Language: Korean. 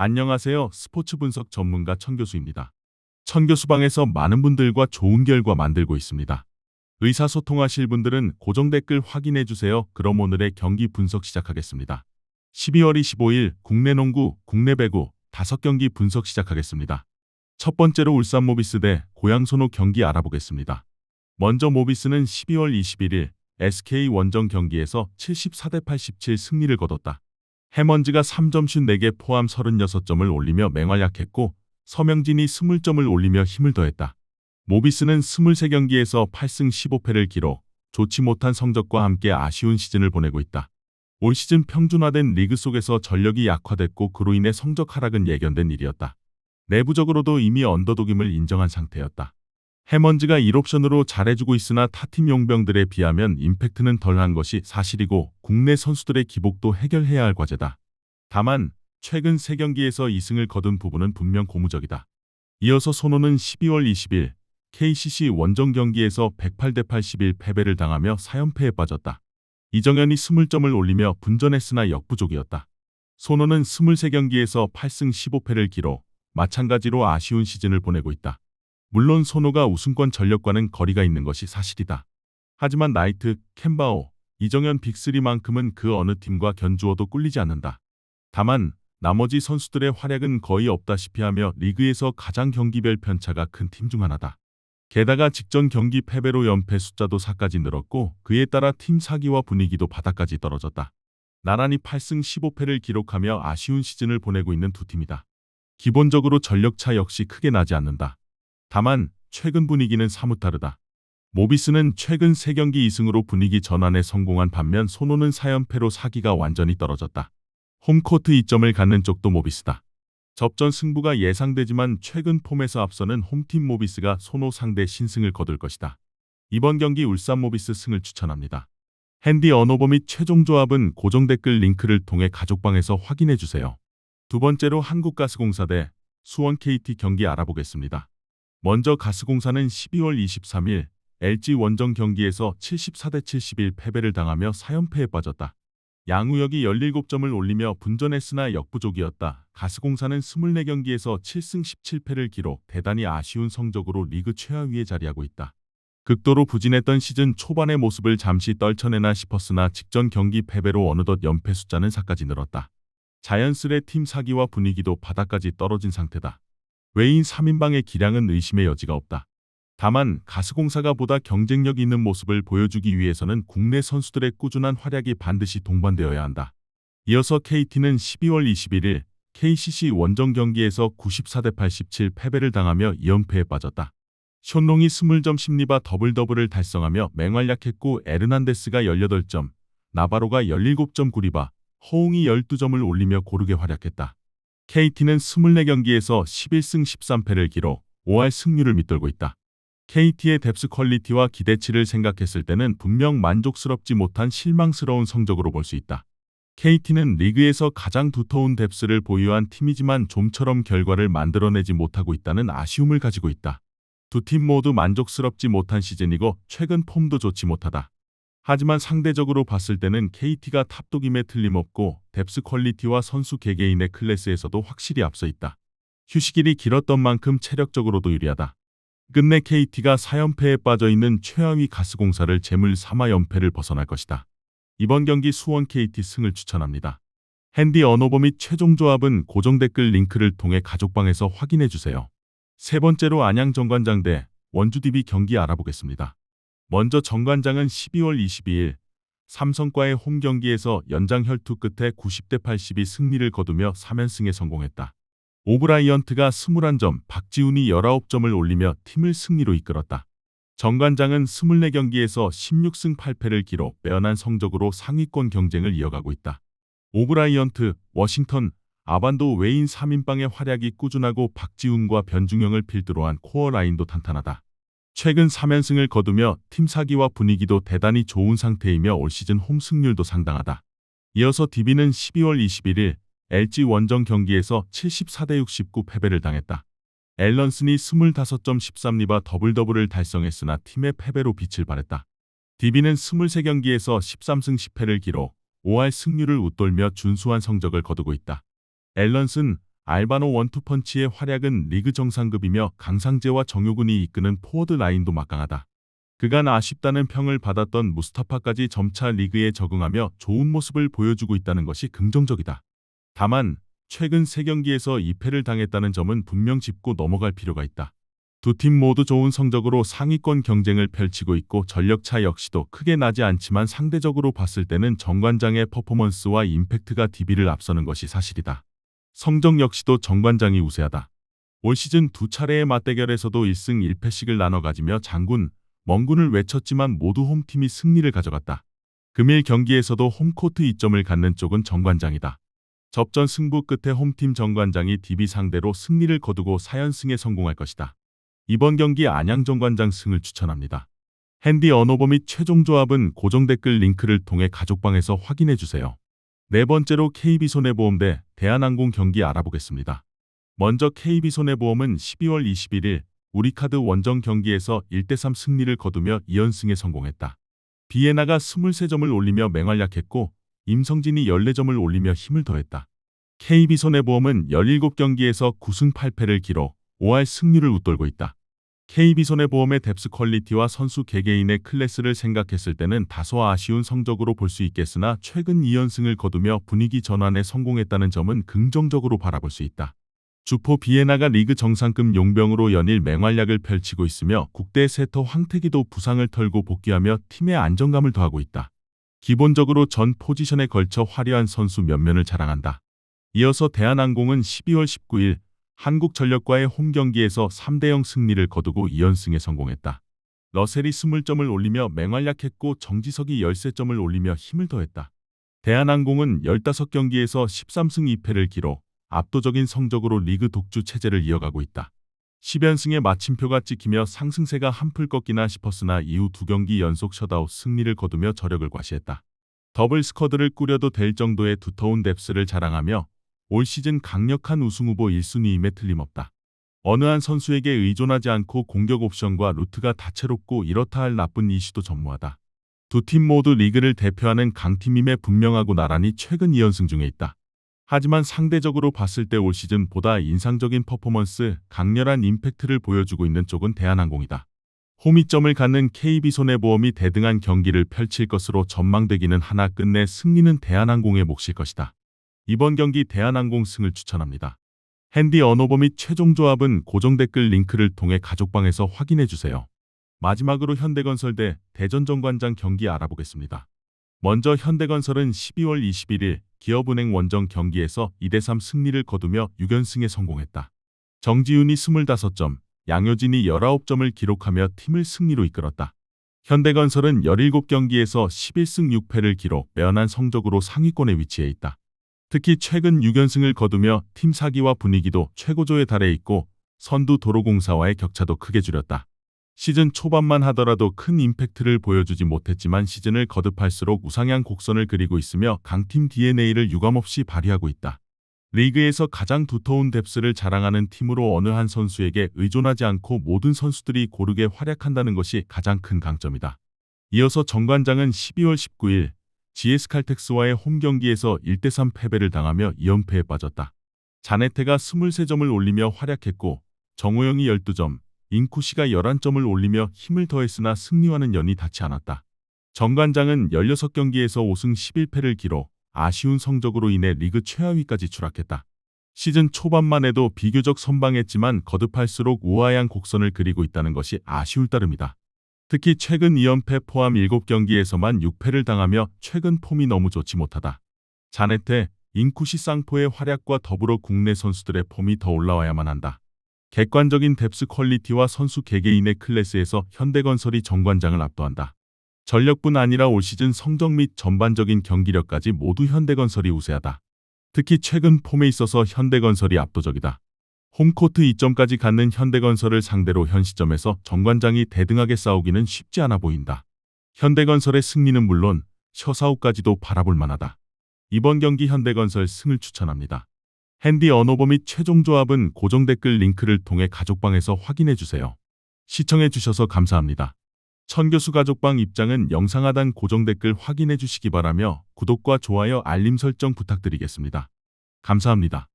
안녕하세요. 스포츠 분석 전문가 천교수입니다. 천교수방에서 많은 분들과 좋은 결과 만들고 있습니다. 의사소통하실 분들은 고정 댓글 확인해 주세요. 그럼 오늘의 경기 분석 시작하겠습니다. 12월 25일 국내 농구, 국내 배구 5경기 분석 시작하겠습니다. 첫 번째로 울산 모비스 대 고양 소노 경기 알아보겠습니다. 먼저 모비스는 12월 21일 SK 원정 경기에서 74대 87 승리를 거뒀다. 해먼즈가 3점슛 4개 포함 36점을 올리며 맹활약했고 서명진이 20점을 올리며 힘을 더했다. 모비스는 23경기에서 8승 15패를 기록, 좋지 못한 성적과 함께 아쉬운 시즌을 보내고 있다. 올 시즌 평준화된 리그 속에서 전력이 약화됐고 그로 인해 성적 하락은 예견된 일이었다. 내부적으로도 이미 언더독임을 인정한 상태였다. 해먼즈가 1옵션으로 잘해주고 있으나 타팀 용병들에 비하면 임팩트는 덜한 것이 사실이고 국내 선수들의 기복도 해결해야 할 과제다. 다만 최근 3경기에서 2승을 거둔 부분은 분명 고무적이다. 이어서 소노는 12월 20일 KCC 원정 경기에서 108대 81 패배를 당하며 4연패에 빠졌다. 이정현이 20점을 올리며 분전했으나 역부족이었다. 소노는 23경기에서 8승 15패를 기록, 마찬가지로 아쉬운 시즌을 보내고 있다. 물론 소노가 우승권 전력과는 거리가 있는 것이 사실이다. 하지만 나이트, 캔바오, 이정현 빅3만큼은 그 어느 팀과 견주어도 꿀리지 않는다. 다만 나머지 선수들의 활약은 거의 없다시피 하며 리그에서 가장 경기별 편차가 큰 팀 중 하나다. 게다가 직전 경기 패배로 연패 숫자도 4까지 늘었고 그에 따라 팀 사기와 분위기도 바닥까지 떨어졌다. 나란히 8승 15패를 기록하며 아쉬운 시즌을 보내고 있는 두 팀이다. 기본적으로 전력차 역시 크게 나지 않는다. 다만 최근 분위기는 사뭇 다르다. 모비스는 최근 3경기 2승으로 분위기 전환에 성공한 반면 소노는 4연패로 사기가 완전히 떨어졌다. 홈코트 2점을 갖는 쪽도 모비스다. 접전 승부가 예상되지만 최근 폼에서 앞서는 홈팀 모비스가 소노 상대 신승을 거둘 것이다. 이번 경기 울산 모비스 승을 추천합니다. 핸디 언오버 및 최종 조합은 고정 댓글 링크를 통해 가족방에서 확인해 주세요. 두 번째로 한국가스공사 대 수원 KT 경기 알아보겠습니다. 먼저 가스공사는 12월 23일 LG 원정 경기에서 74대 71 패배를 당하며 4연패에 빠졌다. 양우혁이 17점을 올리며 분전했으나 역부족이었다. 가스공사는 24경기에서 7승 17패를 기록, 대단히 아쉬운 성적으로 리그 최하위에 자리하고 있다. 극도로 부진했던 시즌 초반의 모습을 잠시 떨쳐내나 싶었으나 직전 경기 패배로 어느덧 연패 숫자는 4까지 늘었다. 자연스레 팀 사기와 분위기도 바닥까지 떨어진 상태다. 외인 3인방의 기량은 의심의 여지가 없다. 다만 가스공사가 보다 경쟁력 있는 모습을 보여주기 위해서는 국내 선수들의 꾸준한 활약이 반드시 동반되어야 한다. 이어서 KT는 12월 21일 KCC 원정 경기에서 94대 87 패배를 당하며 2연패에 빠졌다. 션롱이 20점 10리바 더블더블을 달성하며 맹활약했고 에르난데스가 18점, 나바로가 17점 9리바, 허웅이 12점을 올리며 고르게 활약했다. KT는 24경기에서 11승 13패를 기록, 5할 승률을 밑돌고 있다. KT의 뎁스 퀄리티와 기대치를 생각했을 때는 분명 만족스럽지 못한 실망스러운 성적으로 볼 수 있다. KT는 리그에서 가장 두터운 뎁스를 보유한 팀이지만 좀처럼 결과를 만들어내지 못하고 있다는 아쉬움을 가지고 있다. 두 팀 모두 만족스럽지 못한 시즌이고 최근 폼도 좋지 못하다. 하지만 상대적으로 봤을 때는 KT가 탑독임에 틀림없고 뎁스 퀄리티와 선수 개개인의 클래스에서도 확실히 앞서 있다. 휴식일이 길었던 만큼 체력적으로도 유리하다. 끝내 KT가 4연패에 빠져있는 최하위 가스공사를 제물 삼아 연패를 벗어날 것이다. 이번 경기 수원 KT 승을 추천합니다. 핸디 언오버 및 최종 조합은 고정 댓글 링크를 통해 가족방에서 확인해 주세요. 세 번째로 안양 정관장 대 원주 DB 경기 알아보겠습니다. 먼저 정관장은 12월 22일 삼성과의 홈 경기에서 연장 혈투 끝에 90대 82 승리를 거두며 3연승에 성공했다. 오브라이언트가 21점, 박지훈이 19점을 올리며 팀을 승리로 이끌었다. 정관장은 24경기에서 16승 8패를 기록, 빼어난 성적으로 상위권 경쟁을 이어가고 있다. 오브라이언트, 워싱턴, 아반도 외인 3인방의 활약이 꾸준하고 박지훈과 변중영을 필두로 한 코어 라인도 탄탄하다. 최근 3연승을 거두며 팀 사기와 분위기도 대단히 좋은 상태이며 올 시즌 홈 승률도 상당하다. 이어서 DB는 12월 21일 LG 원정 경기에서 74대 69 패배를 당했다. 앨런슨이 25점 13리바 더블더블을 달성했으나 팀의 패배로 빛을 발했다. DB는 23경기에서 13승 10패를 기록, 5할 승률을 웃돌며 준수한 성적을 거두고 있다. 앨런슨, 알바노 원투펀치의 활약은 리그 정상급이며 강상재와 정효근이 이끄는 포워드 라인도 막강하다. 그간 아쉽다는 평을 받았던 무스타파까지 점차 리그에 적응하며 좋은 모습을 보여주고 있다는 것이 긍정적이다. 다만 최근 3경기에서 2패를 당했다는 점은 분명 짚고 넘어갈 필요가 있다. 두 팀 모두 좋은 성적으로 상위권 경쟁을 펼치고 있고 전력차 역시도 크게 나지 않지만 상대적으로 봤을 때는 정관장의 퍼포먼스와 임팩트가 DB를 앞서는 것이 사실이다. 성적 역시도 정관장이 우세하다. 올 시즌 두 차례의 맞대결에서도 1승 1패씩을 나눠 가지며 장군, 멍군을 외쳤지만 모두 홈팀이 승리를 가져갔다. 금일 경기에서도 홈코트 이점을 갖는 쪽은 정관장이다. 접전 승부 끝에 홈팀 정관장이 DB 상대로 승리를 거두고 4연승에 성공할 것이다. 이번 경기 안양 정관장 승을 추천합니다. 핸디 언어버 및 최종 조합은 고정 댓글 링크를 통해 가족방에서 확인해주세요. 네 번째로 KB손해보험 대 대한항공 경기 알아보겠습니다. 먼저 KB손해보험은 12월 21일 우리카드 원정 경기에서 1대3 승리를 거두며 2연승에 성공했다. 비에나가 23점을 올리며 맹활약했고 임성진이 14점을 올리며 힘을 더했다. KB손해보험은 17경기에서 9승 8패를 기록 5할 승률을 웃돌고 있다. KB손해보험의 뎁스 퀄리티와 선수 개개인의 클래스를 생각했을 때는 다소 아쉬운 성적으로 볼 수 있겠으나 최근 2연승을 거두며 분위기 전환에 성공했다는 점은 긍정적으로 바라볼 수 있다. 주포 비에나가 리그 정상급 용병으로 연일 맹활약을 펼치고 있으며 국대 세터 황태기도 부상을 털고 복귀하며 팀의 안정감을 더하고 있다. 기본적으로 전 포지션에 걸쳐 화려한 선수 면면을 자랑한다. 이어서 대한항공은 12월 19일 한국전력과의 홈경기에서 3대0 승리를 거두고 2연승에 성공했다. 러셀이 20점을 올리며 맹활약했고 정지석이 13점을 올리며 힘을 더했다. 대한항공은 15경기에서 13승 2패를 기록 압도적인 성적으로 리그 독주 체제를 이어가고 있다. 10연승의 마침표가 찍히며 상승세가 한풀 꺾이나 싶었으나 이후 2경기 연속 셧아웃 승리를 거두며 저력을 과시했다. 더블 스쿼드를 꾸려도 될 정도의 두터운 뎁스를 자랑하며 올 시즌 강력한 우승 후보 1순위임에 틀림없다. 어느 한 선수에게 의존하지 않고 공격 옵션과 루트가 다채롭고 이렇다 할 나쁜 이슈도 전무하다. 두 팀 모두 리그를 대표하는 강팀임에 분명하고 나란히 최근 2연승 중에 있다. 하지만 상대적으로 봤을 때 올 시즌보다 인상적인 퍼포먼스, 강렬한 임팩트를 보여주고 있는 쪽은 대한항공이다. 홈이점을 갖는 KB손해보험이 대등한 경기를 펼칠 것으로 전망되기는 하나 끝내 승리는 대한항공의 몫일 것이다. 이번 경기 대한항공 승을 추천합니다. 핸디 언어버 및 최종 조합은 고정 댓글 링크를 통해 가족방에서 확인해주세요. 마지막으로 현대건설 대 대전정관장 경기 알아보겠습니다. 먼저 현대건설은 12월 21일 기업은행 원정 경기에서 2대3 승리를 거두며 6연승에 성공했다. 정지훈이 25점, 양효진이 19점을 기록하며 팀을 승리로 이끌었다. 현대건설은 17경기에서 11승 6패를 기록 매연한 성적으로 상위권에 위치해 있다. 특히 최근 6연승을 거두며 팀 사기와 분위기도 최고조에 달해 있고 선두 도로공사와의 격차도 크게 줄였다. 시즌 초반만 하더라도 큰 임팩트를 보여주지 못했지만 시즌을 거듭할수록 우상향 곡선을 그리고 있으며 강팀 DNA를 유감없이 발휘하고 있다. 리그에서 가장 두터운 뎁스를 자랑하는 팀으로 어느 한 선수에게 의존하지 않고 모든 선수들이 고르게 활약한다는 것이 가장 큰 강점이다. 이어서 정관장은 12월 19일 GS칼텍스와의 홈경기에서 1대3 패배를 당하며 2연패에 빠졌다. 자네테가 23점을 올리며 활약했고 정호영이 12점, 인쿠시가 11점을 올리며 힘을 더했으나 승리와는 연이 닿지 않았다. 정관장은 16경기에서 5승 11패를 기록 아쉬운 성적으로 인해 리그 최하위까지 추락했다. 시즌 초반만 해도 비교적 선방했지만 거듭할수록 우아한 곡선을 그리고 있다는 것이 아쉬울 따름이다. 특히 최근 2연패 포함 7경기에서만 6패를 당하며 최근 폼이 너무 좋지 못하다. 자네테, 인쿠시 쌍포의 활약과 더불어 국내 선수들의 폼이 더 올라와야만 한다. 객관적인 뎁스 퀄리티와 선수 개개인의 클래스에서 현대건설이 정관장을 압도한다. 전력뿐 아니라 올 시즌 성적 및 전반적인 경기력까지 모두 현대건설이 우세하다. 특히 최근 폼에 있어서 현대건설이 압도적이다. 홈코트 2점까지 갖는 현대건설을 상대로 현 시점에서 정관장이 대등하게 싸우기는 쉽지 않아 보인다. 현대건설의 승리는 물론 셔사우까지도 바라볼 만하다. 이번 경기 현대건설 승을 추천합니다. 핸디 언어버 및 최종 조합은 고정 댓글 링크를 통해 가족방에서 확인해주세요. 시청해주셔서 감사합니다. 천교수 가족방 입장은 영상 하단 고정 댓글 확인해주시기 바라며 구독과 좋아요 알림 설정 부탁드리겠습니다. 감사합니다.